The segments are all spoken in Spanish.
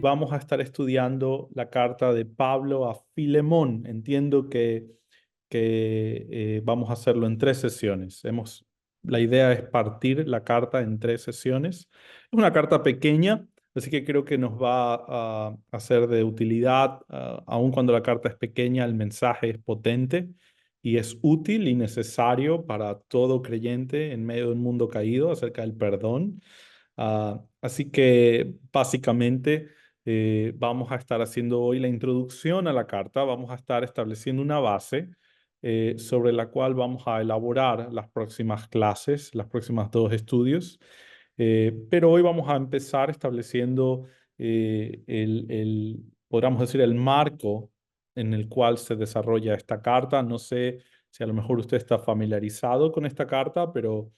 vamos a estar estudiando la carta de Pablo a Filemón. Entiendo que vamos a hacerlo en 3 sesiones. La idea es partir la carta en 3 sesiones. Es una carta pequeña, así que creo que nos va a ser de utilidad. Aun cuando la carta es pequeña, el mensaje es potente y es útil y necesario para todo creyente en medio de un mundo caído acerca del perdón. Así que básicamente vamos a estar haciendo hoy la introducción a la carta, vamos a estar estableciendo una base sobre la cual vamos a elaborar las próximas clases, las próximas 2 estudios. Pero hoy vamos a empezar estableciendo podríamos decir, el marco en el cual se desarrolla esta carta. No sé si a lo mejor usted está familiarizado con esta carta, pero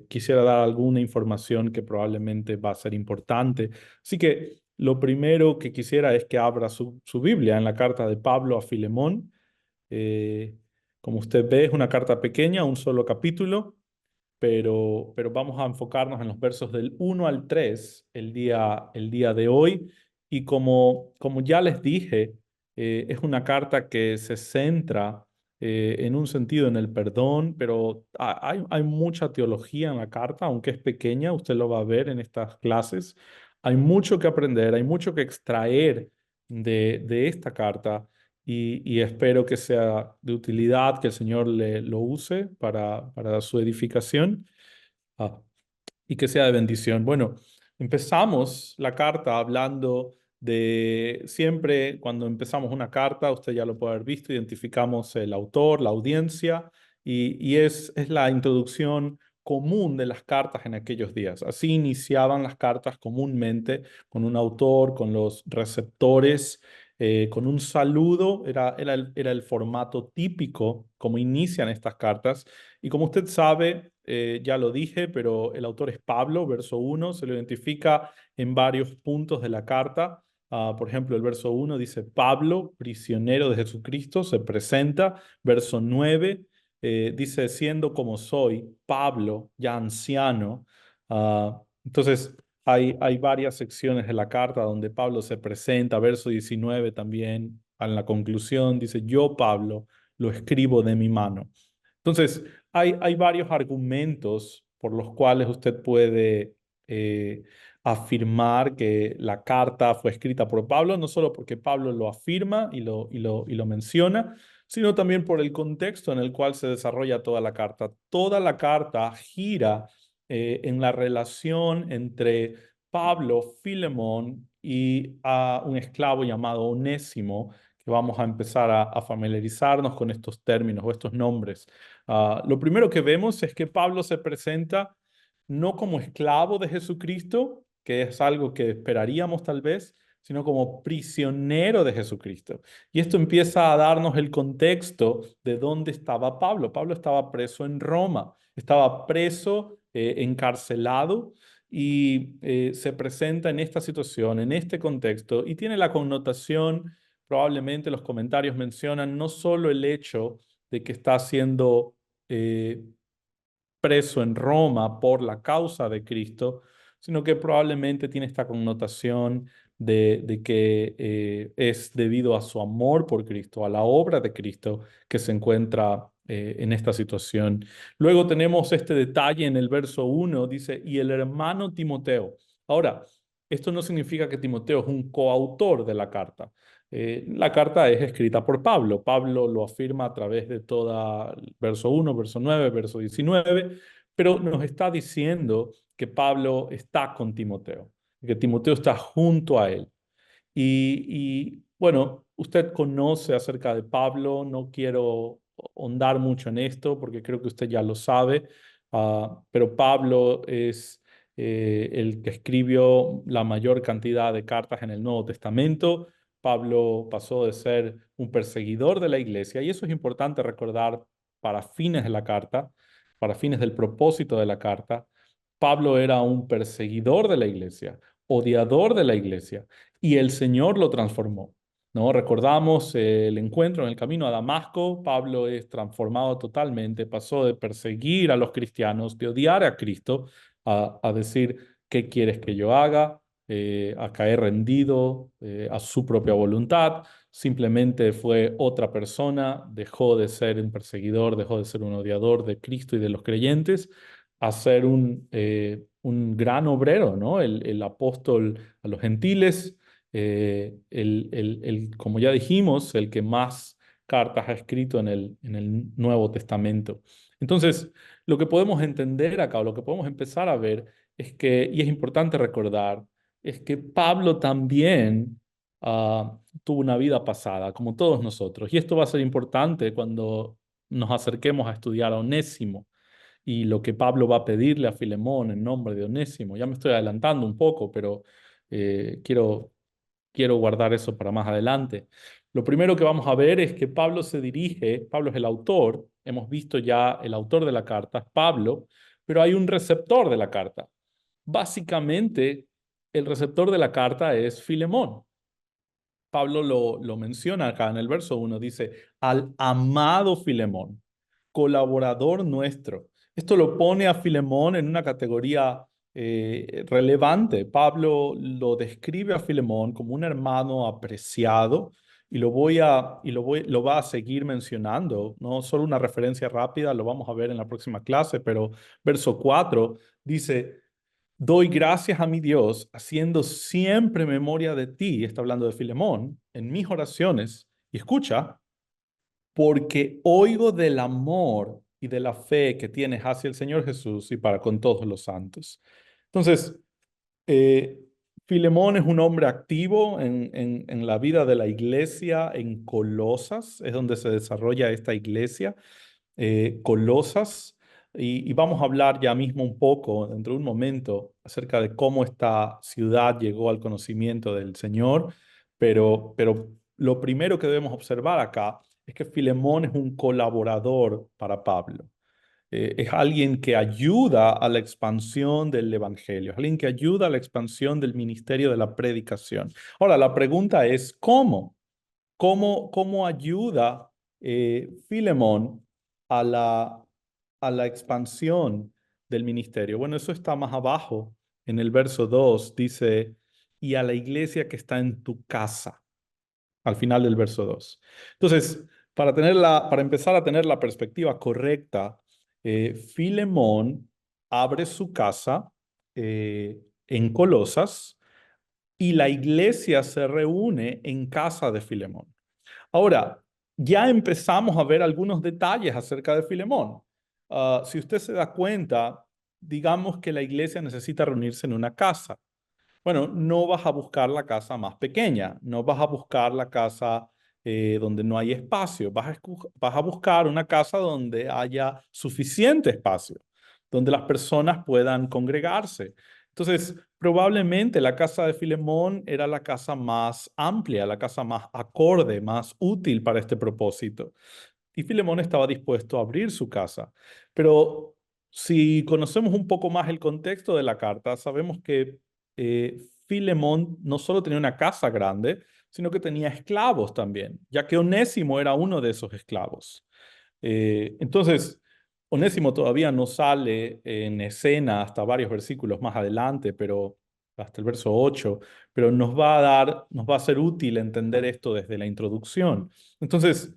quisiera dar alguna información que probablemente va a ser importante. Así que lo primero que quisiera es que abra su Biblia en la carta de Pablo a Filemón. Eh, Como usted ve, es una carta pequeña, un solo capítulo, pero vamos a enfocarnos en los versos del 1 al 3 el día de hoy. Y como ya les dije, es una carta que se centra en un sentido en el perdón, pero hay mucha teología en la carta, aunque es pequeña, usted lo va a ver en estas clases. Hay mucho que aprender, hay mucho que extraer de esta carta y espero que sea de utilidad, que el Señor lo use para su edificación, ah, y que sea de bendición. Bueno, empezamos la carta hablando de siempre cuando empezamos una carta, usted ya lo puede haber visto, identificamos el autor, la audiencia y es la introducción común de las cartas en aquellos días. Así iniciaban las cartas comúnmente con un autor, con los receptores, con un saludo, era el formato típico como inician estas cartas. Y como usted sabe, ya lo dije, pero el autor es Pablo, verso 1, se lo identifica en varios puntos de la carta. Por ejemplo, el verso 1 dice, Pablo, prisionero de Jesucristo, se presenta. Verso 9 dice, siendo como soy, Pablo, ya anciano. Entonces, hay varias secciones de la carta donde Pablo se presenta. Verso 19 también, en la conclusión, dice, yo, Pablo, lo escribo de mi mano. Entonces, hay varios argumentos por los cuales usted puede eh, afirmar que la carta fue escrita por Pablo, no solo porque Pablo lo afirma y lo menciona, sino también por el contexto en el cual se desarrolla toda la carta. Toda la carta gira en la relación entre Pablo, Filemón y a un esclavo llamado Onésimo, que vamos a empezar a familiarizarnos con estos términos o estos nombres. Lo primero que vemos es que Pablo se presenta no como esclavo de Jesucristo, que es algo que esperaríamos tal vez, sino como prisionero de Jesucristo. Y esto empieza a darnos el contexto de dónde estaba Pablo. Pablo estaba preso en Roma, estaba preso, encarcelado, y se presenta en esta situación, en este contexto, y tiene la connotación, probablemente los comentarios mencionan, no solo el hecho de que está siendo eh, preso en Roma por la causa de Cristo, sino que probablemente tiene esta connotación de que es debido a su amor por Cristo, a la obra de Cristo que se encuentra en esta situación. Luego tenemos este detalle en el verso 1, dice, y el hermano Timoteo. Ahora, esto no significa que Timoteo es un coautor de la carta. La carta es escrita por Pablo. Pablo lo afirma a través de toda verso 1, verso 9, verso 19, pero nos está diciendo que Pablo está con Timoteo, que Timoteo está junto a él. Bueno, usted conoce acerca de Pablo, no quiero ahondar mucho en esto porque creo que usted ya lo sabe, pero Pablo es el que escribió la mayor cantidad de cartas en el Nuevo Testamento. Pablo pasó de ser un perseguidor de la iglesia y eso es importante recordar para fines de la carta, para fines del propósito de la carta. Pablo era un perseguidor de la iglesia, odiador de la iglesia, y el Señor lo transformó, ¿no? Recordamos el encuentro en el camino a Damasco. Pablo es transformado totalmente, pasó de perseguir a los cristianos, de odiar a Cristo, a decir, ¿qué quieres que yo haga? a caer rendido a su propia voluntad, simplemente fue otra persona, dejó de ser un perseguidor, dejó de ser un odiador de Cristo y de los creyentes, a ser un gran obrero, ¿no? El apóstol a los gentiles, como ya dijimos, el que más cartas ha escrito en el Nuevo Testamento. Entonces, lo que podemos entender acá, o lo que podemos empezar a ver, es que, y es importante recordar, es que Pablo también tuvo una vida pasada, como todos nosotros. Y esto va a ser importante cuando nos acerquemos a estudiar a Onésimo y lo que Pablo va a pedirle a Filemón en nombre de Onésimo. Ya me estoy adelantando un poco, pero quiero guardar eso para más adelante. Lo primero que vamos a ver es que Pablo se dirige, Pablo es el autor, hemos visto ya el autor de la carta, es Pablo, pero hay un receptor de la carta. Básicamente, el receptor de la carta es Filemón. Pablo lo menciona acá en el verso 1, dice, al amado Filemón, colaborador nuestro. Esto lo pone a Filemón en una categoría relevante. Pablo lo describe a Filemón como un hermano apreciado y lo va a seguir mencionando. No solo una referencia rápida, lo vamos a ver en la próxima clase, pero verso 4 dice, doy gracias a mi Dios, haciendo siempre memoria de ti, está hablando de Filemón, en mis oraciones. Y escucha, porque oigo del amor y de la fe que tienes hacia el Señor Jesús y para con todos los santos. Entonces, eh, Filemón es un hombre activo en la vida de la iglesia en Colosas, es donde se desarrolla esta iglesia. Colosas, y vamos a hablar ya mismo un poco, dentro de un momento, acerca de cómo esta ciudad llegó al conocimiento del Señor, pero lo primero que debemos observar acá es que Filemón es un colaborador para Pablo. Es alguien que ayuda a la expansión del evangelio, es alguien que ayuda a la expansión del ministerio de la predicación. Ahora, la pregunta es, ¿cómo? ¿Cómo ayuda Filemón a la expansión del ministerio? Bueno, eso está más abajo en el verso 2, dice, y a la iglesia que está en tu casa, al final del verso 2. Entonces, para empezar a tener la perspectiva correcta, Filemón abre su casa en Colosas y la iglesia se reúne en casa de Filemón. Ahora, ya empezamos a ver algunos detalles acerca de Filemón. Si usted se da cuenta, digamos que la iglesia necesita reunirse en una casa. Bueno, no vas a buscar la casa más pequeña, no vas a buscar la casa donde no hay espacio, vas a buscar una casa donde haya suficiente espacio, donde las personas puedan congregarse. Entonces, probablemente la casa de Filemón era la casa más amplia, la casa más acorde, más útil para este propósito. Y Filemón estaba dispuesto a abrir su casa. Pero si conocemos un poco más el contexto de la carta, sabemos que Filemón no solo tenía una casa grande, sino que tenía esclavos también, ya que Onésimo era uno de esos esclavos. Entonces, Onésimo todavía no sale en escena hasta varios versículos más adelante, pero hasta el verso 8, pero nos va a ser útil entender esto desde la introducción. Entonces,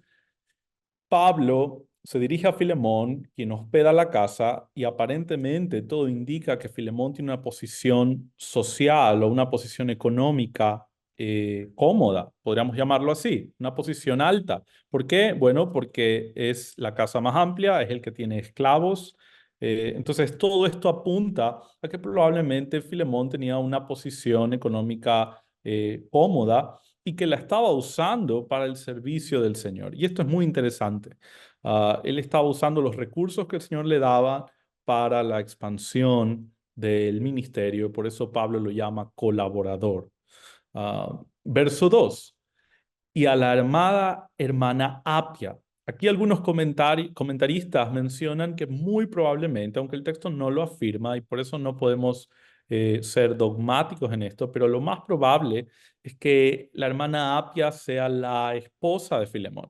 Pablo se dirige a Filemón, quien hospeda la casa, y aparentemente todo indica que Filemón tiene una posición social o una posición económica cómoda, podríamos llamarlo así, una posición alta. ¿Por qué? Bueno, porque es la casa más amplia, es el que tiene esclavos. Entonces, todo esto apunta a que probablemente Filemón tenía una posición económica cómoda y que la estaba usando para el servicio del Señor. Y esto es muy interesante. Él estaba usando los recursos que el Señor le daba para la expansión del ministerio, por eso Pablo lo llama colaborador. Verso 2, y a la armada hermana Apia. Aquí algunos comentaristas mencionan que muy probablemente, aunque el texto no lo afirma y por eso no podemos ser dogmáticos en esto, pero lo más probable es que la hermana Apia sea la esposa de Filemón.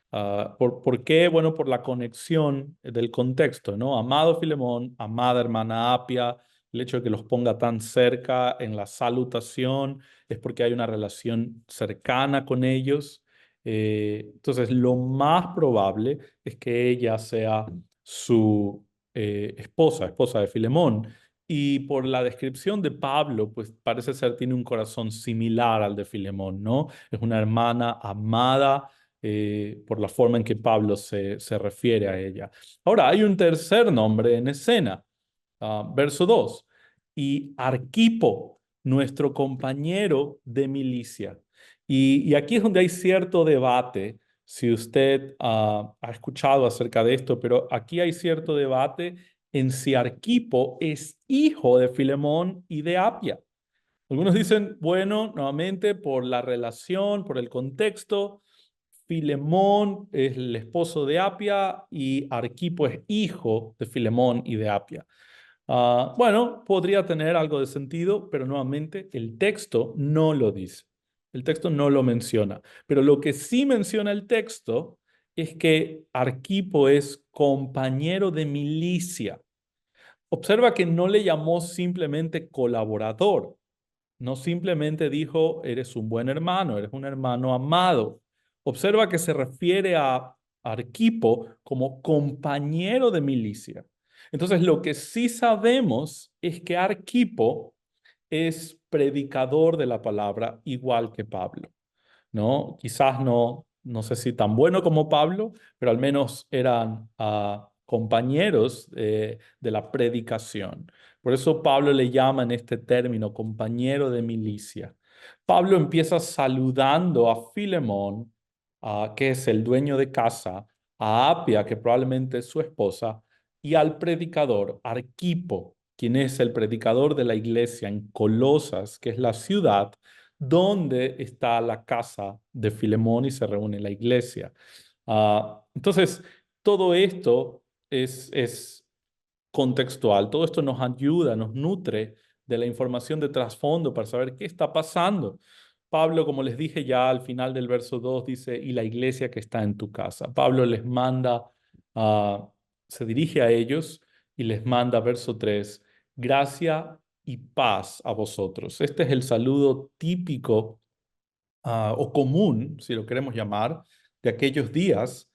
¿Por qué? Bueno, por la conexión del contexto, ¿no? Amado Filemón, amada hermana Apia, el hecho de que los ponga tan cerca en la salutación es porque hay una relación cercana con ellos. Entonces, lo más probable es que ella sea su esposa de Filemón. Y por la descripción de Pablo, pues parece ser tiene un corazón similar al de Filemón, ¿no? Es una hermana amada por la forma en que Pablo se refiere a ella. Ahora, hay un tercer nombre en escena, verso 2 y Arquipo, nuestro compañero de milicia. Y aquí es donde hay cierto debate, si usted ha escuchado acerca de esto, pero aquí hay cierto debate en si Arquipo es hijo de Filemón y de Apia. Algunos dicen, bueno, nuevamente por la relación, por el contexto, Filemón es el esposo de Apia y Arquipo es hijo de Filemón y de Apia. Bueno, podría tener algo de sentido, pero nuevamente el texto no lo dice. El texto no lo menciona. Pero lo que sí menciona el texto es que Arquipo es compañero de milicia. Observa que no le llamó simplemente colaborador, no simplemente dijo, eres un buen hermano, eres un hermano amado. Observa que se refiere a Arquipo como compañero de milicia. Entonces, lo que sí sabemos es que Arquipo es predicador de la palabra igual que Pablo. ¿No? Quizás no sé si tan bueno como Pablo, pero al menos eran compañeros de la predicación. Por eso Pablo le llama en este término compañero de milicia. Pablo empieza saludando a Filemón, que es el dueño de casa, a Apia, que probablemente es su esposa, y al predicador, Arquipo, quien es el predicador de la iglesia en Colosas, que es la ciudad donde está la casa de Filemón y se reúne la iglesia. Entonces, todo esto es contextual, todo esto nos ayuda, nos nutre de la información de trasfondo para saber qué está pasando. Pablo, como les dije ya al final del verso 2, dice, y la iglesia que está en tu casa. Pablo les manda, ah, se dirige a ellos y les manda, verso 3, gracia y paz a vosotros. Este es el saludo típico o común, si lo queremos llamar, de aquellos días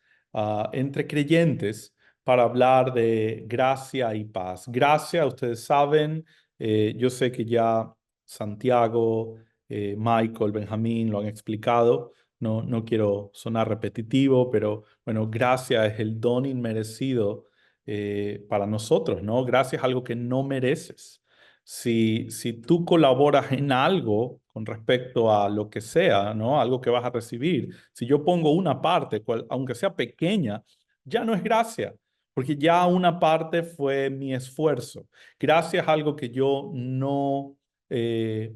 entre creyentes para hablar de gracia y paz. Gracia, ustedes saben, yo sé que ya Santiago, Michael, Benjamín lo han explicado, no quiero sonar repetitivo, pero bueno, gracia es el don inmerecido para nosotros, ¿no? Gracia es algo que no mereces. Si tú colaboras en algo con respecto a lo que sea, ¿no? Algo que vas a recibir, si yo pongo una parte, aunque sea pequeña, ya no es gracia, porque ya una parte fue mi esfuerzo. Gracia es algo que yo no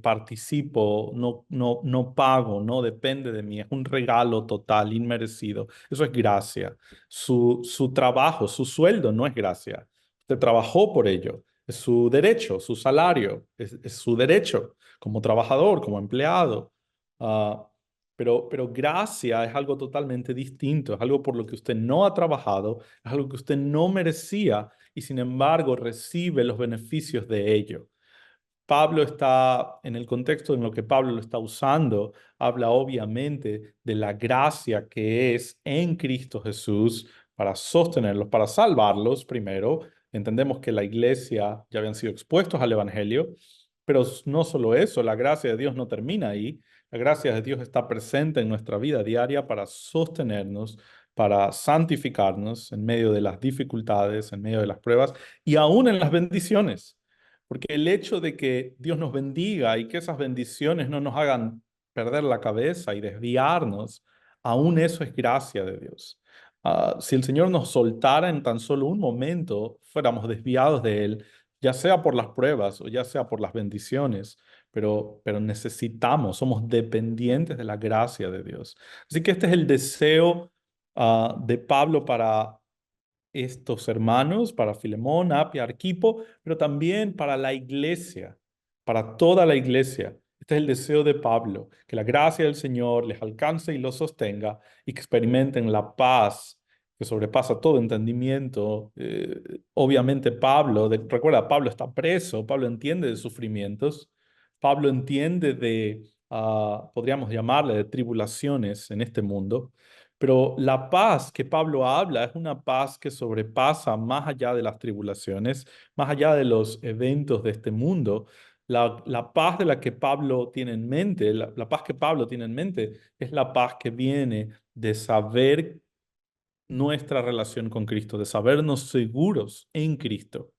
participo, no pago, no depende de mí, es un regalo total, inmerecido. Eso es gracia. Su trabajo, su sueldo no es gracia. Usted trabajó por ello. Es su derecho, su salario, es su derecho como trabajador, como empleado. Ah, pero gracia es algo totalmente distinto, es algo por lo que usted no ha trabajado, es algo que usted no merecía y sin embargo recibe los beneficios de ello. Pablo está, en el contexto en lo que Pablo lo está usando, habla obviamente de la gracia que es en Cristo Jesús para sostenerlos, para salvarlos primero. Entendemos que la iglesia ya habían sido expuestos al Evangelio, pero no solo eso, la gracia de Dios no termina ahí. La gracia de Dios está presente en nuestra vida diaria para sostenernos, para santificarnos en medio de las dificultades, en medio de las pruebas y aún en las bendiciones. Porque el hecho de que Dios nos bendiga y que esas bendiciones no nos hagan perder la cabeza y desviarnos, aún eso es gracia de Dios. Si el Señor nos soltara en tan solo un momento, fuéramos desviados de Él, ya sea por las pruebas o ya sea por las bendiciones, pero necesitamos, somos dependientes de la gracia de Dios. Así que este es el deseo de Pablo para estos hermanos, para Filemón, Apia, Arquipo, pero también para la iglesia, para toda la iglesia. Este es el deseo de Pablo, que la gracia del Señor les alcance y los sostenga y que experimenten la paz que sobrepasa todo entendimiento. Obviamente Pablo, recuerda, Pablo está preso, Pablo entiende de sufrimientos, Pablo entiende de, podríamos llamarle, de tribulaciones en este mundo, pero la paz que Pablo habla es una paz que sobrepasa más allá de las tribulaciones, más allá de los eventos de este mundo. La paz de la que Pablo tiene en mente, la paz que Pablo tiene en mente, es la paz que viene de saber nuestra relación con Cristo, de sabernos seguros en Cristo.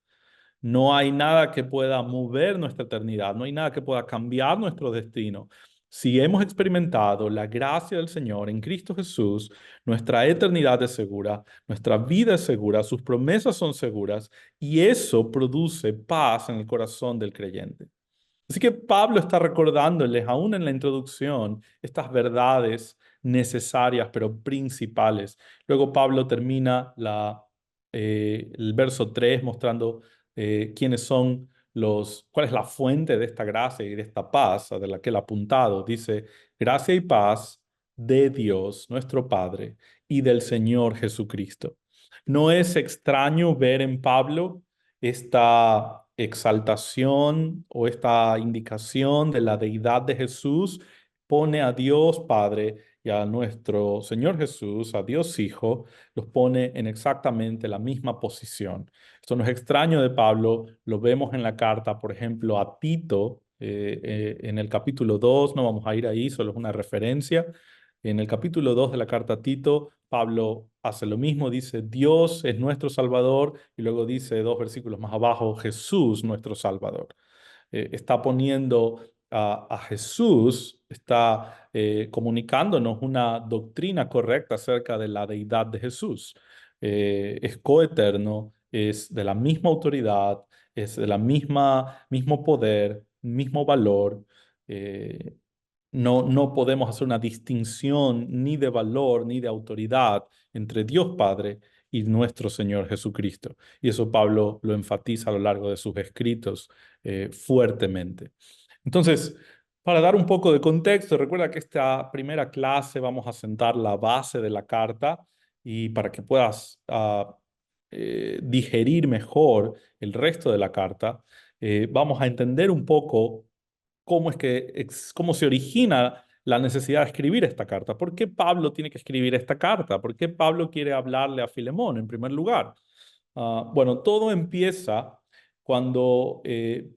No hay nada que pueda mover nuestra eternidad, no hay nada que pueda cambiar nuestro destino. Si hemos experimentado la gracia del Señor en Cristo Jesús, nuestra eternidad es segura, nuestra vida es segura, sus promesas son seguras y eso produce paz en el corazón del creyente. Así que Pablo está recordándoles, aún en la introducción, estas verdades necesarias pero principales. Luego Pablo termina el verso 3 mostrando quiénes son cuál es la fuente de esta gracia y de esta paz de la que él ha apuntado. Dice, gracia y paz de Dios, nuestro Padre, y del Señor Jesucristo. No es extraño ver en Pablo esta exaltación o esta indicación de la deidad de Jesús. Pone a Dios Padre y a nuestro Señor Jesús, a Dios Hijo, los pone en exactamente la misma posición. Esto no es extraño de Pablo, lo vemos en la carta, por ejemplo, a Tito, en el capítulo 2. No vamos a ir ahí, solo es una referencia. En el capítulo 2 de la carta a Tito, Pablo hace lo mismo, dice, Dios es nuestro Salvador, y luego dice dos versículos más abajo, Jesús nuestro Salvador. Está poniendo a Jesús, está comunicándonos una doctrina correcta acerca de la deidad de Jesús. Es coeterno, es de la misma autoridad, es de la mismo poder, mismo valor. eh, no podemos hacer una distinción ni de valor ni de autoridad entre Dios Padre y nuestro Señor Jesucristo. Y eso Pablo lo enfatiza a lo largo de sus escritos fuertemente. Entonces, para dar un poco de contexto, recuerda que esta primera clase vamos a sentar la base de la carta y para que puedas digerir mejor el resto de la carta, vamos a entender un poco cómo se origina la necesidad de escribir esta carta. ¿Por qué Pablo tiene que escribir esta carta? ¿Por qué Pablo quiere hablarle a Filemón en primer lugar? Bueno, todo empieza cuando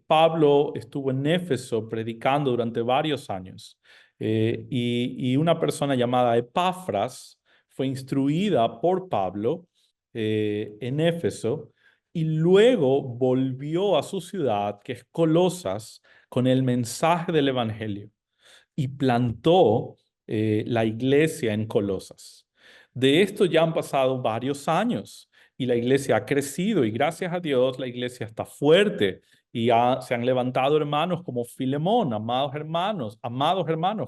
Pablo estuvo en Éfeso predicando durante varios años. Y una persona llamada Epafras fue instruida por Pablo en Éfeso y luego volvió a su ciudad, que es Colosas, con el mensaje del Evangelio y plantó la iglesia en Colosas. De esto ya han pasado varios años y la iglesia ha crecido y gracias a Dios la iglesia está fuerte y se han levantado hermanos como Filemón, amados hermanos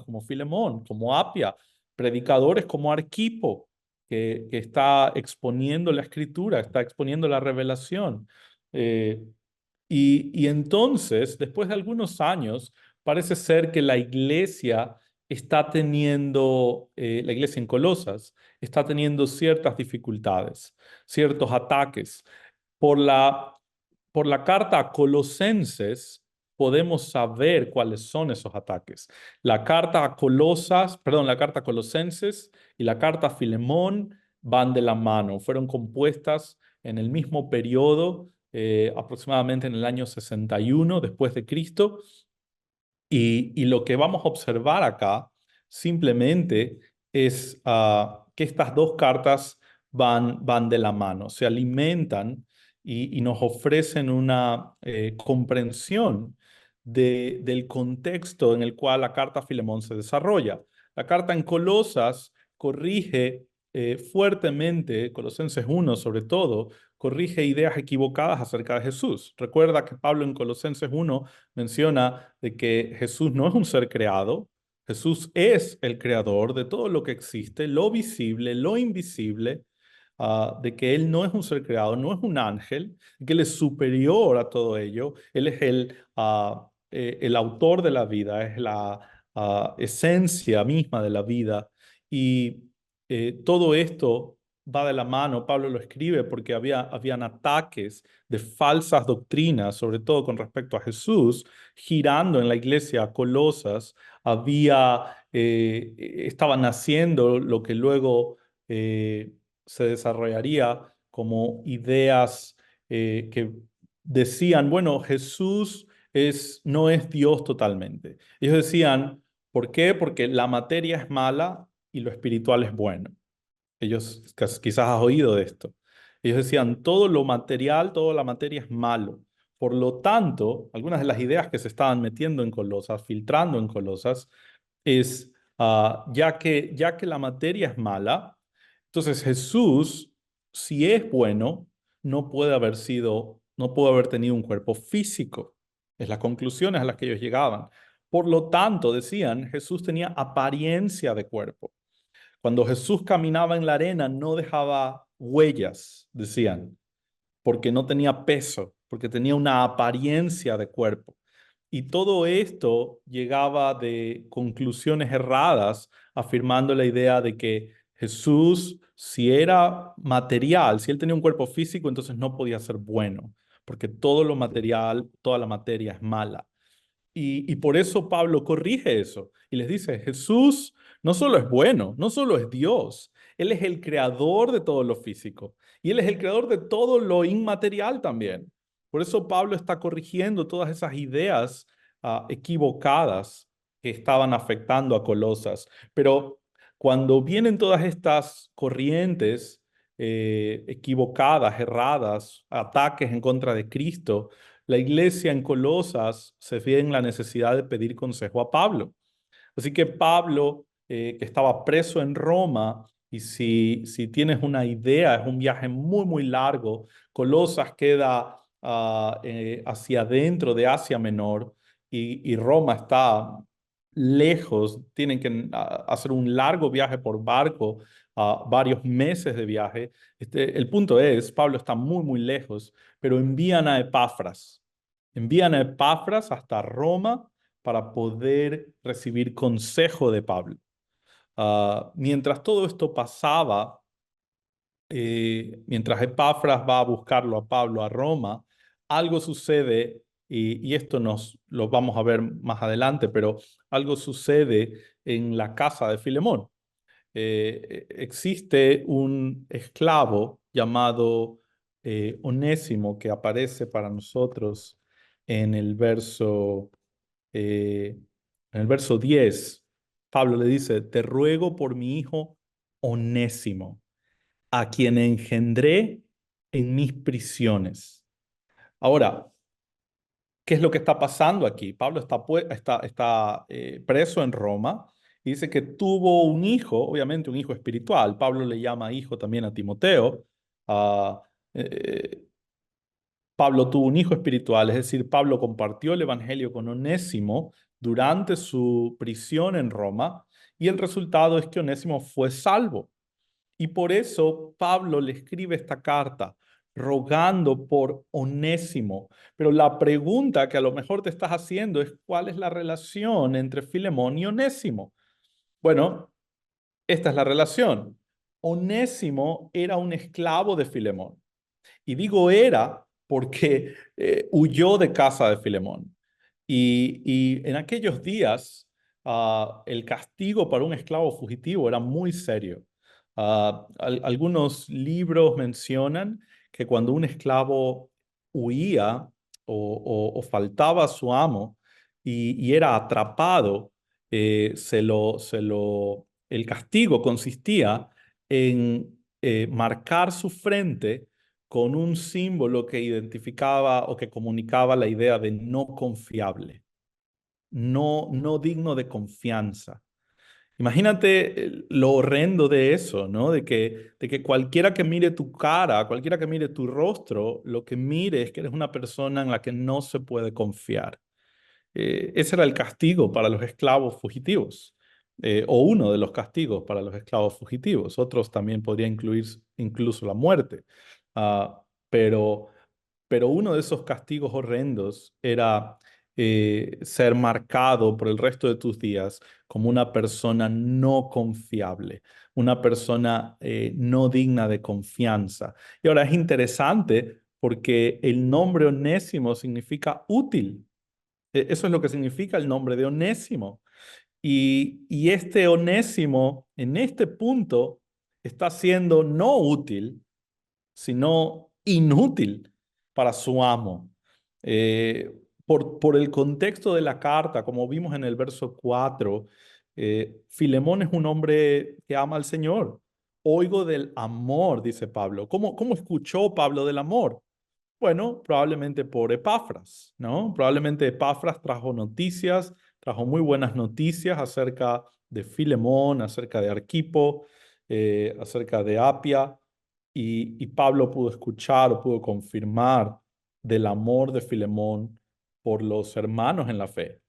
como Filemón, como Apia, predicadores como Arquipo, que está exponiendo la escritura, está exponiendo la revelación. Eh, y entonces, después de algunos años, parece ser que la iglesia la iglesia en Colosas, está teniendo ciertas dificultades, ciertos ataques. Por la, por la carta a Colosenses podemos saber cuáles son esos ataques. La carta a Colosenses y la carta a Filemón van de la mano, fueron compuestas en el mismo periodo, aproximadamente en el año 61 después de Cristo, y lo que vamos a observar acá simplemente es que estas dos cartas van de la mano, se alimentan y nos ofrecen una comprensión del contexto en el cual la carta a Filemón se desarrolla. La carta en Colosas corrige fuertemente, Colosenses 1 sobre todo, corrige ideas equivocadas acerca de Jesús. Recuerda que Pablo en Colosenses 1 menciona de que Jesús no es un ser creado, Jesús es el creador de todo lo que existe, lo visible, lo invisible, de que Él no es un ser creado, no es un ángel, que Él es superior a todo ello, Él es el autor de la vida, es la esencia misma de la vida y todo esto va de la mano, Pablo lo escribe porque habían ataques de falsas doctrinas, sobre todo con respecto a Jesús, girando en la iglesia Colosas. Estaba naciendo lo que luego eh, se desarrollaría como ideas que decían, bueno, Jesús no es Dios totalmente. Ellos decían, ¿por qué? Porque la materia es mala y lo espiritual es bueno. Ellos quizás has oído de esto. Ellos decían, todo lo material, toda la materia es malo. Por lo tanto, algunas de las ideas que se estaban metiendo en Colosas, filtrando en Colosas, es, ya que la materia es mala, entonces Jesús, si es bueno, no puede haber tenido un cuerpo físico. Es las conclusiones a las que ellos llegaban. Por lo tanto, decían, Jesús tenía apariencia de cuerpo. Cuando Jesús caminaba en la arena no dejaba huellas, decían, porque no tenía peso, porque tenía una apariencia de cuerpo. Y todo esto llegaba de conclusiones erradas, afirmando la idea de que Jesús, si era material, si él tenía un cuerpo físico, entonces no podía ser bueno, porque todo lo material, toda la materia es mala. Y por eso Pablo corrige eso y les dice, Jesús no solo es bueno, no solo es Dios, Él es el creador de todo lo físico y Él es el creador de todo lo inmaterial también. Por eso Pablo está corrigiendo todas esas ideas equivocadas que estaban afectando a Colosas. Pero cuando vienen todas estas corrientes equivocadas, erradas, ataques en contra de Cristo, la iglesia en Colosas se ve en la necesidad de pedir consejo a Pablo. Así que Pablo, que estaba preso en Roma, y si tienes una idea, es un viaje muy, muy largo. Colosas queda hacia adentro de Asia Menor y Roma está lejos. Tienen que hacer un largo viaje por barco, varios meses de viaje. El punto es, Pablo está muy, muy lejos, pero envían a Epafras hasta Roma para poder recibir consejo de Pablo. Mientras todo esto pasaba, mientras Epafras va a buscarlo a Pablo a Roma, algo sucede, y esto lo vamos a ver más adelante, pero algo sucede en la casa de Filemón. Existe un esclavo llamado Onésimo que aparece para nosotros en el verso, en el verso 10. Pablo le dice, te ruego por mi hijo Onésimo, a quien engendré en mis prisiones. Ahora, ¿qué es lo que está pasando aquí? Pablo está preso en Roma y dice que tuvo un hijo, obviamente un hijo espiritual. Pablo le llama hijo también a Timoteo. Ah, eh, Pablo tuvo un hijo espiritual, es decir, Pablo compartió el evangelio con Onésimo durante su prisión en Roma y el resultado es que Onésimo fue salvo. Y por eso Pablo le escribe esta carta rogando por Onésimo. Pero la pregunta que a lo mejor te estás haciendo es ¿cuál es la relación entre Filemón y Onésimo? Bueno, esta es la relación. Onésimo era un esclavo de Filemón. Y digo era porque huyó de casa de Filemón. Y en aquellos días, el castigo para un esclavo fugitivo era muy serio. Algunos libros mencionan que cuando un esclavo huía o faltaba a su amo y era atrapado, el castigo consistía en marcar su frente con un símbolo que identificaba o que comunicaba la idea de no confiable, no digno de confianza. Imagínate lo horrendo de eso, ¿no? De que cualquiera que mire tu cara, cualquiera que mire tu rostro, lo que mire es que eres una persona en la que no se puede confiar. Ese era el castigo para los esclavos fugitivos, o uno de los castigos para los esclavos fugitivos. Otros también podría incluir incluso la muerte. Ah, pero, pero uno de esos castigos horrendos era ser marcado por el resto de tus días como una persona no confiable, una persona no digna de confianza. Y ahora es interesante porque el nombre Onésimo significa útil. Eso es lo que significa el nombre de Onésimo. Y este Onésimo, en este punto, está siendo no útil, sino inútil para su amo. Eh, por el contexto de la carta, como vimos en el verso 4, Filemón es un hombre que ama al Señor. Oigo del amor, dice Pablo. ¿Cómo escuchó Pablo del amor? Bueno, probablemente por Epafras, ¿no? Probablemente Epafras trajo noticias, trajo muy buenas noticias acerca de Filemón, acerca de Arquipo, acerca de Apia, y Pablo pudo escuchar o pudo confirmar del amor de Filemón por los hermanos en la fe.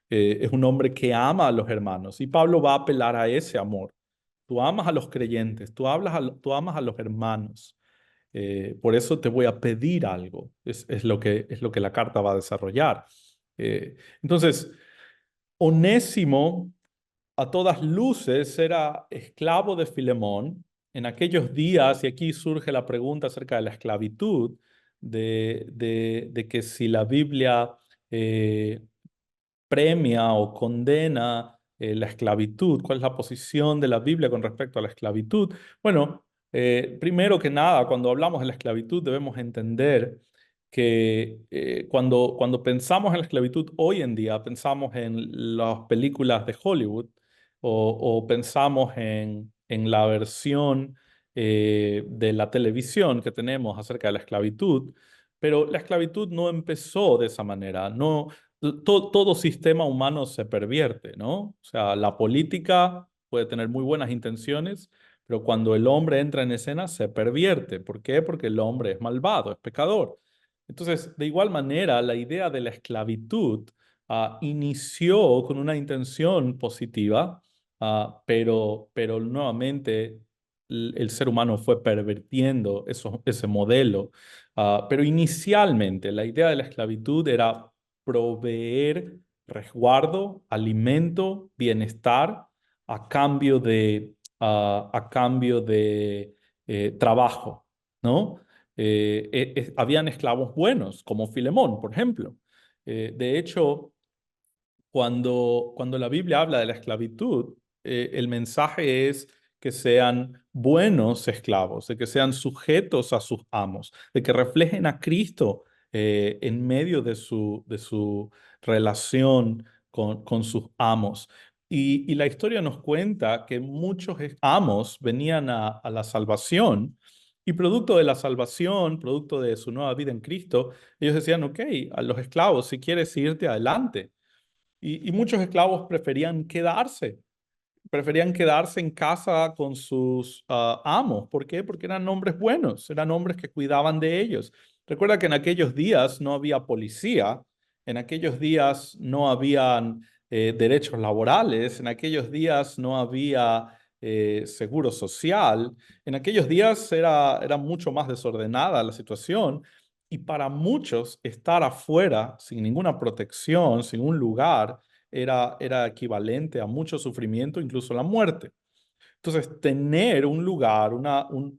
Es un hombre que ama a los hermanos y Pablo va a apelar a ese amor. Tú amas a los creyentes, tú amas a los hermanos. Por eso te voy a pedir algo. Es lo que la carta va a desarrollar. Entonces, Onésimo, a todas luces, era esclavo de Filemón. En aquellos días, y aquí surge la pregunta acerca de la esclavitud, de que si la Biblia eh, premia o condena la esclavitud. ¿Cuál es la posición de la Biblia con respecto a la esclavitud? Bueno, primero que nada, cuando hablamos de la esclavitud debemos entender que cuando pensamos en la esclavitud hoy en día, pensamos en las películas de Hollywood o pensamos en la versión de la televisión que tenemos acerca de la esclavitud, pero la esclavitud no empezó de esa manera. No, todo sistema humano se pervierte, ¿no? O sea, la política puede tener muy buenas intenciones, pero cuando el hombre entra en escena se pervierte. ¿Por qué? Porque el hombre es malvado, es pecador. Entonces, de igual manera, la idea de la esclavitud inició con una intención positiva, pero nuevamente el ser humano fue pervirtiendo ese modelo. Pero inicialmente la idea de la esclavitud era proveer resguardo, alimento, bienestar a cambio de trabajo, ¿no? Habían esclavos buenos, como Filemón, por ejemplo. De hecho, cuando la Biblia habla de la esclavitud, el mensaje es que sean buenos esclavos, de que sean sujetos a sus amos, de que reflejen a Cristo en medio de su relación con sus amos. Y la historia nos cuenta que muchos amos venían a la salvación y producto de la salvación, producto de su nueva vida en Cristo, ellos decían, ok, a los esclavos, si quieres irte adelante. Y muchos esclavos preferían quedarse en casa con sus amos. ¿Por qué? Porque eran hombres buenos, eran hombres que cuidaban de ellos. Recuerda que en aquellos días no había policía, en aquellos días no habían derechos laborales, en aquellos días no había seguro social, en aquellos días era mucho más desordenada la situación. Y para muchos, estar afuera, sin ninguna protección, sin un lugar, era equivalente a mucho sufrimiento, incluso la muerte. Entonces, tener un lugar,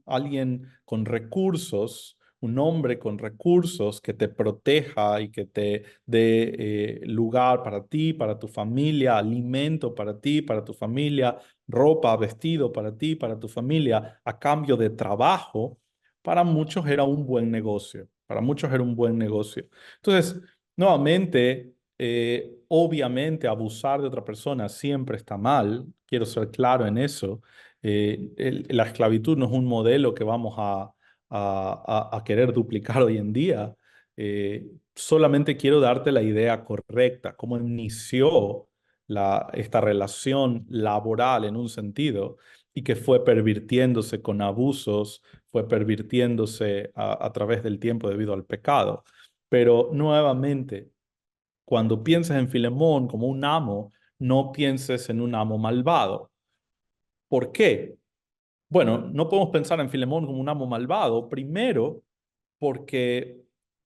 alguien con recursos, un hombre con recursos que te proteja y que te dé lugar para ti, para tu familia, alimento para ti, para tu familia, ropa, vestido para ti, para tu familia, a cambio de trabajo, para muchos era un buen negocio. Para muchos era un buen negocio. Entonces, nuevamente, obviamente abusar de otra persona siempre está mal. Quiero ser claro en eso. La esclavitud no es un modelo que vamos a querer duplicar hoy en día. Solamente quiero darte la idea correcta, cómo inició esta relación laboral en un sentido y que fue pervirtiéndose con abusos, fue pervirtiéndose a través del tiempo debido al pecado. Pero nuevamente, cuando pienses en Filemón como un amo, no pienses en un amo malvado. ¿Por qué? Bueno, no podemos pensar en Filemón como un amo malvado, primero porque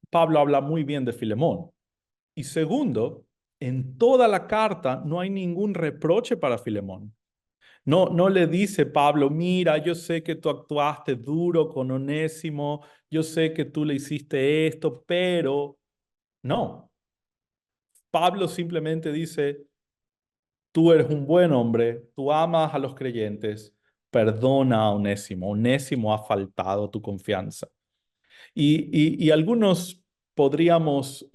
Pablo habla muy bien de Filemón. Y segundo, en toda la carta no hay ningún reproche para Filemón. No, no le dice Pablo, mira, yo sé que tú actuaste duro con Onésimo, yo sé que tú le hiciste esto, pero no. Pablo simplemente dice, tú eres un buen hombre, tú amas a los creyentes, perdona a Onésimo. Onésimo ha faltado a tu confianza. Y algunos podríamos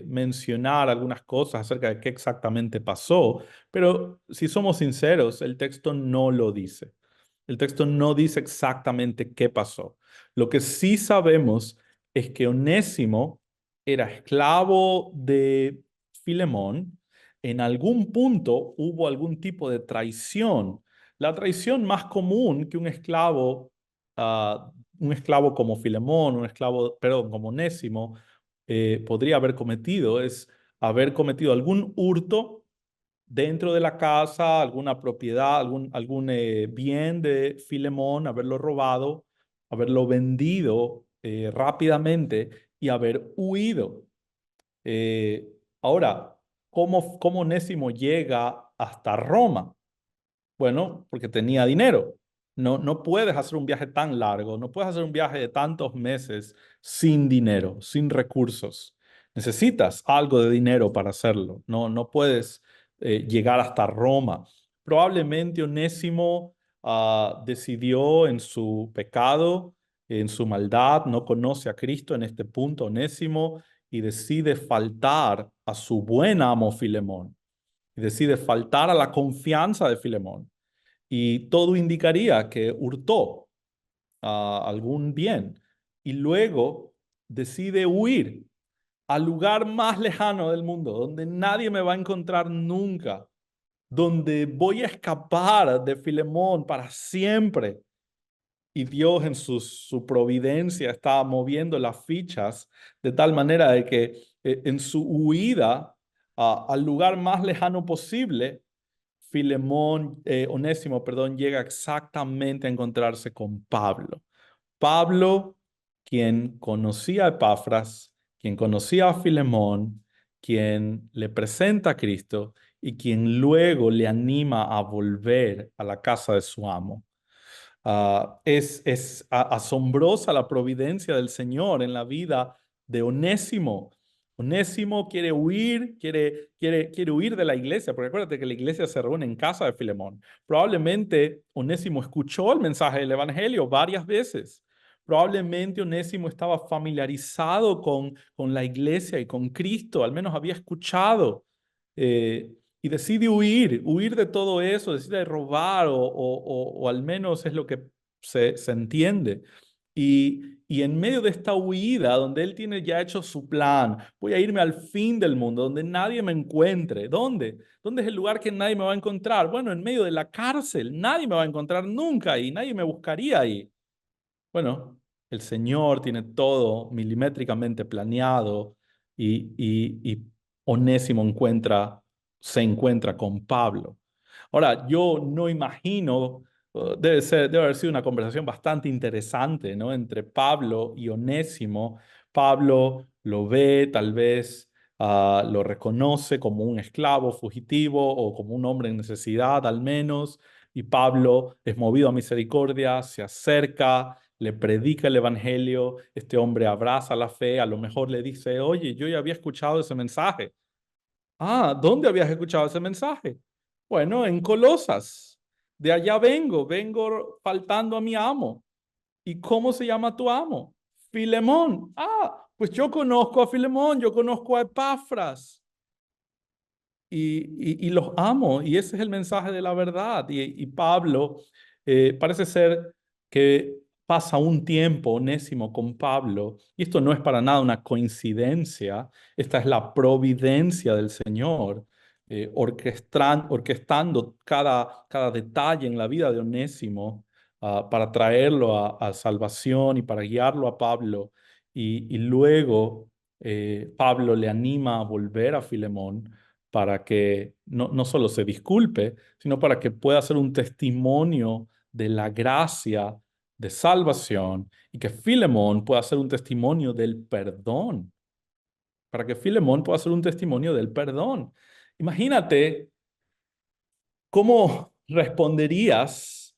mencionar algunas cosas acerca de qué exactamente pasó, pero si somos sinceros, el texto no lo dice. El texto no dice exactamente qué pasó. Lo que sí sabemos es que Onésimo era esclavo de Filemón. En algún punto hubo algún tipo de traición. La traición más común que un esclavo como Filemón, un esclavo, perdón, como Onésimo, podría haber cometido es haber cometido algún hurto dentro de la casa, alguna propiedad, algún bien de Filemón, haberlo robado, haberlo vendido rápidamente y haber huido. Eh, Ahora, ¿cómo Onésimo llega hasta Roma? Bueno, porque tenía dinero. No, no puedes hacer un viaje tan largo, no puedes hacer un viaje de tantos meses sin dinero, sin recursos. Necesitas algo de dinero para hacerlo. No, no puedes llegar hasta Roma. Probablemente Onésimo decidió en su pecado, en su maldad, no conoce a Cristo en este punto, Onésimo, y decide faltar a su buen amo Filemón y decide faltar a la confianza de Filemón. Y todo indicaría que hurtó algún bien y luego decide huir al lugar más lejano del mundo, donde nadie me va a encontrar nunca, donde voy a escapar de Filemón para siempre. Y Dios en su providencia está moviendo las fichas de tal manera de que en su huida al lugar más lejano posible, Onésimo, perdón, llega exactamente a encontrarse con Pablo. Pablo, quien conocía a Epafras, quien conocía a Filemón, quien le presenta a Cristo y quien luego le anima a volver a la casa de su amo. Es asombrosa la providencia del Señor en la vida de Onésimo. Onésimo quiere huir, quiere huir de la iglesia, porque acuérdate que la iglesia se reúne en casa de Filemón. Probablemente Onésimo escuchó el mensaje del Evangelio varias veces. Probablemente Onésimo estaba familiarizado con la iglesia y con Cristo, al menos había escuchado. Eh, y decide huir de todo eso, decide robar o al menos es lo que se entiende. Y en medio de esta huida, donde él tiene ya hecho su plan, voy a irme al fin del mundo, donde nadie me encuentre. ¿Dónde? ¿Dónde es el lugar que nadie me va a encontrar? Bueno, en medio de la cárcel, nadie me va a encontrar nunca ahí, nadie me buscaría ahí. Bueno, el Señor tiene todo milimétricamente planeado y Onésimo se encuentra con Pablo. Ahora, yo no imagino, debe haber sido una conversación bastante interesante, ¿no? Entre Pablo y Onésimo. Pablo lo ve, tal vez lo reconoce como un esclavo fugitivo o como un hombre en necesidad al menos, y Pablo es movido a misericordia, se acerca, le predica el evangelio, este hombre abraza la fe, a lo mejor le dice, oye, yo ya había escuchado ese mensaje. Ah, ¿dónde habías escuchado ese mensaje? Bueno, en Colosas. De allá vengo faltando a mi amo. ¿Y cómo se llama tu amo? Filemón. Ah, pues yo conozco a Filemón, yo conozco a Epafras y los amo. Y ese es el mensaje de la verdad. Y Pablo, parece ser que pasa un tiempo Onésimo con Pablo. Y esto no es para nada una coincidencia. Esta es la providencia del Señor, orquestando cada detalle en la vida de Onésimo para traerlo a salvación y para guiarlo a Pablo. Y luego Pablo le anima a volver a Filemón para que no solo se disculpe, sino para que pueda ser un testimonio de la gracia de salvación y que Filemón pueda ser un testimonio del perdón. para que Filemón pueda hacer un testimonio del perdón. Imagínate cómo responderías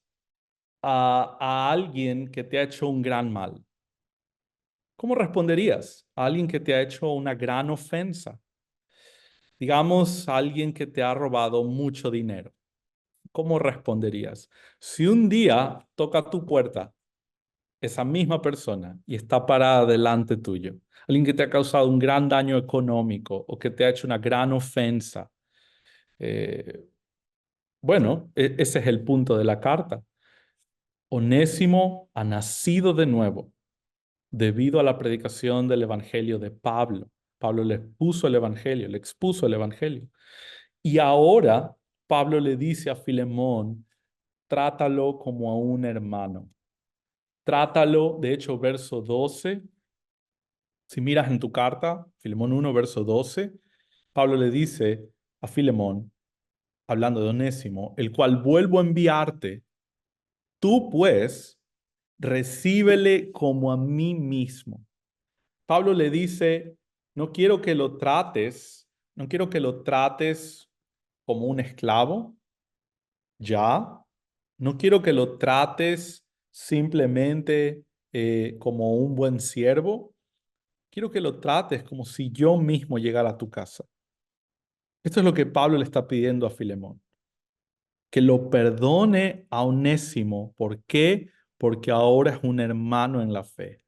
a alguien que te ha hecho un gran mal. ¿Cómo responderías a alguien que te ha hecho una gran ofensa? Digamos, a alguien que te ha robado mucho dinero. ¿Cómo responderías? Si un día toca tu puerta esa misma persona y está parada delante tuyo, alguien que te ha causado un gran daño económico o que te ha hecho una gran ofensa, eh, bueno, ese es el punto de la carta. Onésimo ha nacido de nuevo debido a la predicación del Evangelio de Pablo. Pablo le expuso el Evangelio, le expuso el Evangelio. Y ahora Pablo le dice a Filemón, trátalo como a un hermano. Trátalo, de hecho, verso 12. Si miras en tu carta, Filemón 1, verso 12, Pablo le dice a Filemón, hablando de Onésimo, el cual vuelvo a enviarte, tú pues recíbele como a mí mismo. Pablo le dice, no quiero que lo trates, no quiero que lo trates como un esclavo, ya. No quiero que lo trates simplemente como un buen siervo. Quiero que lo trates como si yo mismo llegara a tu casa. Esto es lo que Pablo le está pidiendo a Filemón. Que lo perdone a Onésimo. ¿Por qué? Porque ahora es un hermano en la fe.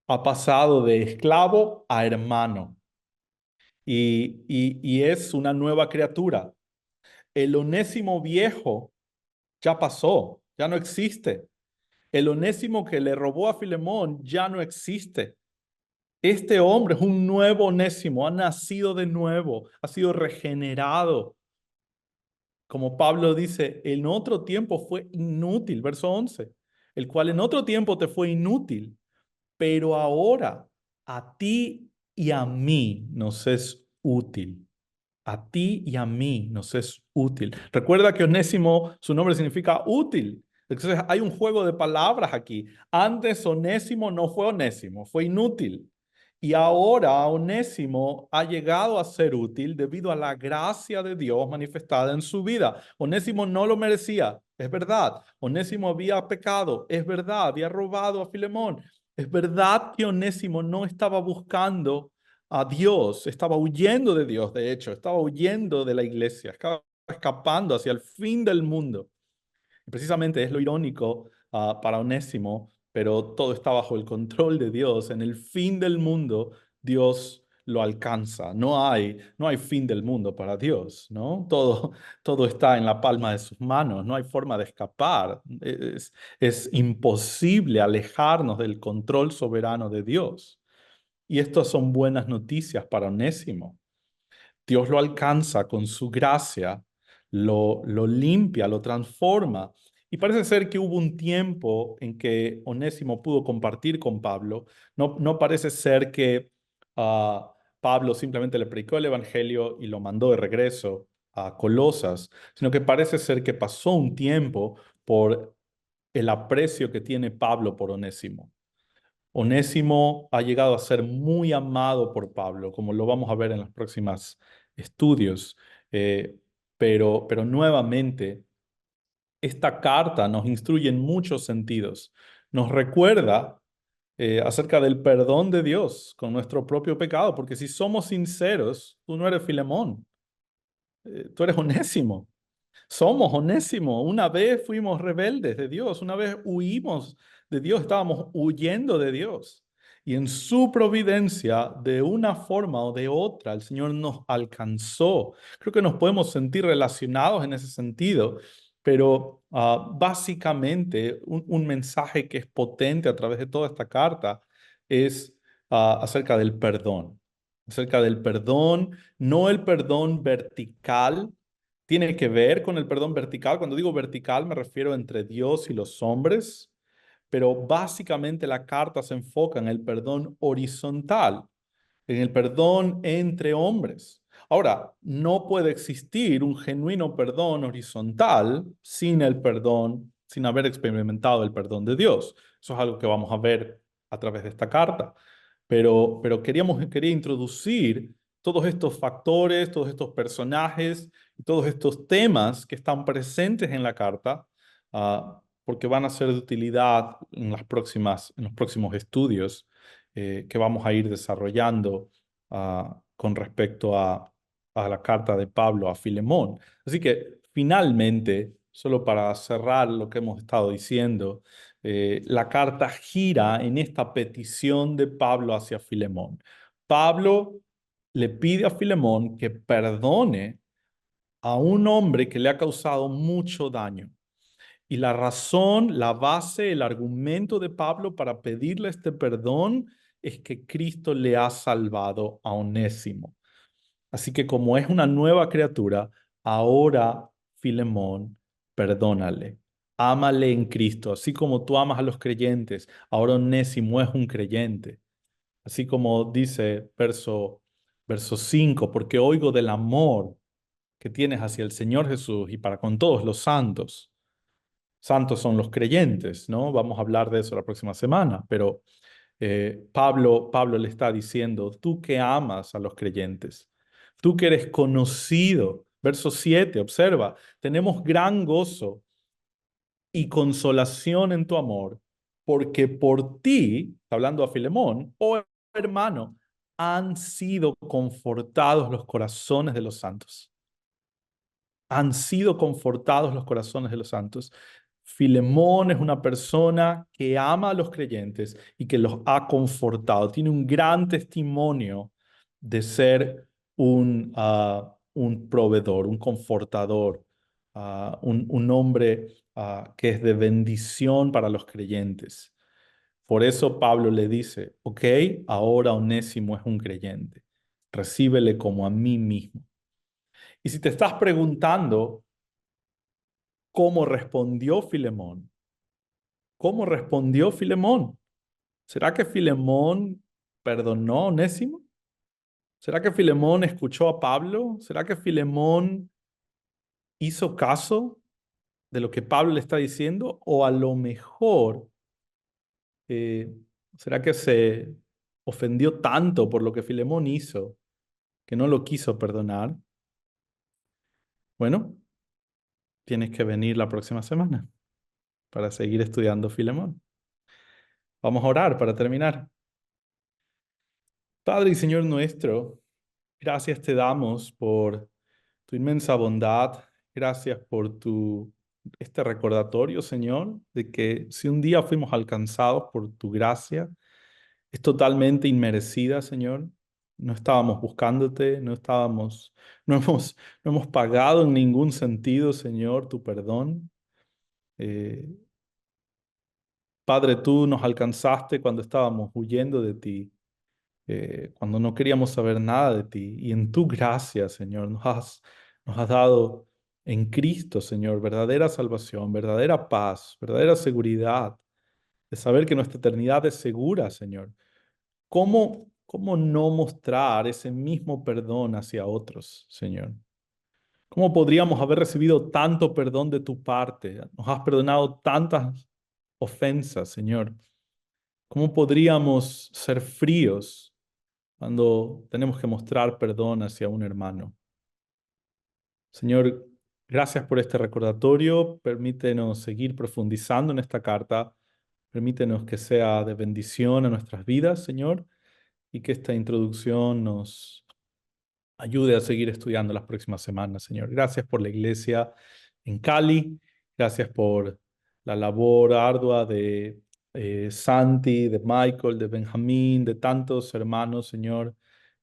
Ha pasado de esclavo a hermano. Y es una nueva criatura. El Onésimo viejo ya pasó, ya no existe. El Onésimo que le robó a Filemón ya no existe. Este hombre es un nuevo Onésimo, ha nacido de nuevo, ha sido regenerado. Como Pablo dice, en otro tiempo fue inútil, verso 11, el cual en otro tiempo te fue inútil, pero ahora a ti y a mí nos es útil. A ti y a mí nos es útil. Recuerda que Onésimo, su nombre significa útil. Entonces hay un juego de palabras aquí. Antes Onésimo no fue Onésimo, fue inútil. Y ahora Onésimo ha llegado a ser útil debido a la gracia de Dios manifestada en su vida. Onésimo no lo merecía, es verdad. Onésimo había pecado, es verdad. Había robado a Filemón. Es verdad que Onésimo no estaba buscando a Dios, estaba huyendo de Dios, de hecho, estaba huyendo de la iglesia, estaba escapando hacia el fin del mundo. Y precisamente es lo irónico para Onésimo, pero todo está bajo el control de Dios. En el fin del mundo, Dios lo alcanza. No hay fin del mundo para Dios, ¿no? Todo está en la palma de sus manos, no hay forma de escapar. Es imposible alejarnos del control soberano de Dios. Y estas son buenas noticias para Onésimo. Dios lo alcanza con su gracia, lo limpia, lo transforma. Y parece ser que hubo un tiempo en que Onésimo pudo compartir con Pablo. No parece ser que Pablo simplemente le predicó el Evangelio y lo mandó de regreso a Colosas, sino que parece ser que pasó un tiempo por el aprecio que tiene Pablo por Onésimo. Onésimo ha llegado a ser muy amado por Pablo, como lo vamos a ver en los próximos estudios. Eh, pero nuevamente, esta carta nos instruye en muchos sentidos. Nos recuerda acerca del perdón de Dios con nuestro propio pecado, porque si somos sinceros, tú no eres Filemón, tú eres Onésimo. Somos Onésimo. Una vez fuimos rebeldes de Dios, una vez huimos de Dios, estábamos huyendo de Dios. Y en su providencia, de una forma o de otra, el Señor nos alcanzó. Creo que nos podemos sentir relacionados en ese sentido, pero básicamente un mensaje que es potente a través de toda esta carta es acerca del perdón. Acerca del perdón, no el perdón vertical tiene que ver con el perdón vertical. Cuando digo vertical me refiero entre Dios y los hombres, pero básicamente la carta se enfoca en el perdón horizontal, en el perdón entre hombres. Ahora, no puede existir un genuino perdón horizontal sin el perdón, sin haber experimentado el perdón de Dios. Eso es algo que vamos a ver a través de esta carta. pero quería introducir todos estos factores, todos estos personajes y todos estos temas que están presentes en la carta, porque van a ser de utilidad en los próximos estudios que vamos a ir desarrollando con respecto a la carta de Pablo a Filemón. Así que finalmente, solo para cerrar lo que hemos estado diciendo, la carta gira en esta petición de Pablo hacia Filemón. Pablo le pide a Filemón que perdone a un hombre que le ha causado mucho daño. Y la razón, la base, el argumento de Pablo para pedirle este perdón es que Cristo le ha salvado a Onésimo. Así que como es una nueva criatura, ahora Filemón, perdónale. Ámale en Cristo, así como tú amas a los creyentes. Ahora Onésimo es un creyente. Así como dice verso 5, porque oigo del amor que tienes hacia el Señor Jesús y para con todos los santos. Santos son los creyentes, ¿no? Vamos a hablar de eso la próxima semana, pero Pablo le está diciendo, tú que amas a los creyentes, tú que eres conocido, verso 7, observa, tenemos gran gozo y consolación en tu amor, porque por ti, está hablando a Filemón, oh hermano, han sido confortados los corazones de los santos. Han sido confortados los corazones de los santos. Filemón es una persona que ama a los creyentes y que los ha confortado. Tiene un gran testimonio de ser un proveedor, un confortador, un hombre que es de bendición para los creyentes. Por eso Pablo le dice, ok, ahora Onésimo es un creyente. Recíbele como a mí mismo. Y si te estás preguntando cómo respondió Filemón, ¿cómo respondió Filemón? ¿Será que Filemón perdonó a Onésimo? ¿Será que Filemón escuchó a Pablo? ¿Será que Filemón hizo caso de lo que Pablo le está diciendo? ¿O a lo mejor, eh, será que se ofendió tanto por lo que Filemón hizo que no lo quiso perdonar? Bueno, tienes que venir la próxima semana para seguir estudiando Filemón. Vamos a orar para terminar. Padre y Señor nuestro, gracias te damos por tu inmensa bondad. Gracias por este recordatorio, Señor, de que si un día fuimos alcanzados por tu gracia, es totalmente inmerecida, Señor. No estábamos buscándote, no hemos, no hemos pagado en ningún sentido, Señor, tu perdón. Eh, Padre, tú nos alcanzaste cuando estábamos huyendo de ti, cuando no queríamos saber nada de ti. Y en tu gracia, Señor, nos has dado en Cristo, Señor, verdadera salvación, verdadera paz, verdadera seguridad, de saber que nuestra eternidad es segura, Señor. ¿Cómo no mostrar ese mismo perdón hacia otros, Señor? ¿Cómo podríamos haber recibido tanto perdón de tu parte? Nos has perdonado tantas ofensas, Señor. ¿Cómo podríamos ser fríos cuando tenemos que mostrar perdón hacia un hermano? Señor, gracias por este recordatorio. Permítenos seguir profundizando en esta carta. Permítenos que sea de bendición a nuestras vidas, Señor, y que esta introducción nos ayude a seguir estudiando las próximas semanas, Señor. Gracias por la iglesia en Cali. Gracias por la labor ardua de Santi, de Michael, de Benjamín, de tantos hermanos, Señor,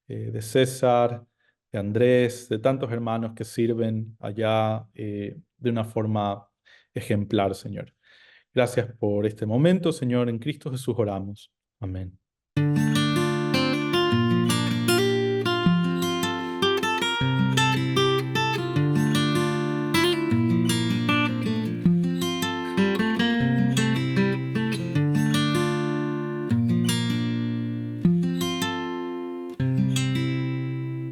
de César, de Andrés, de tantos hermanos que sirven allá de una forma ejemplar, Señor. Gracias por este momento, Señor. En Cristo Jesús oramos. Amén.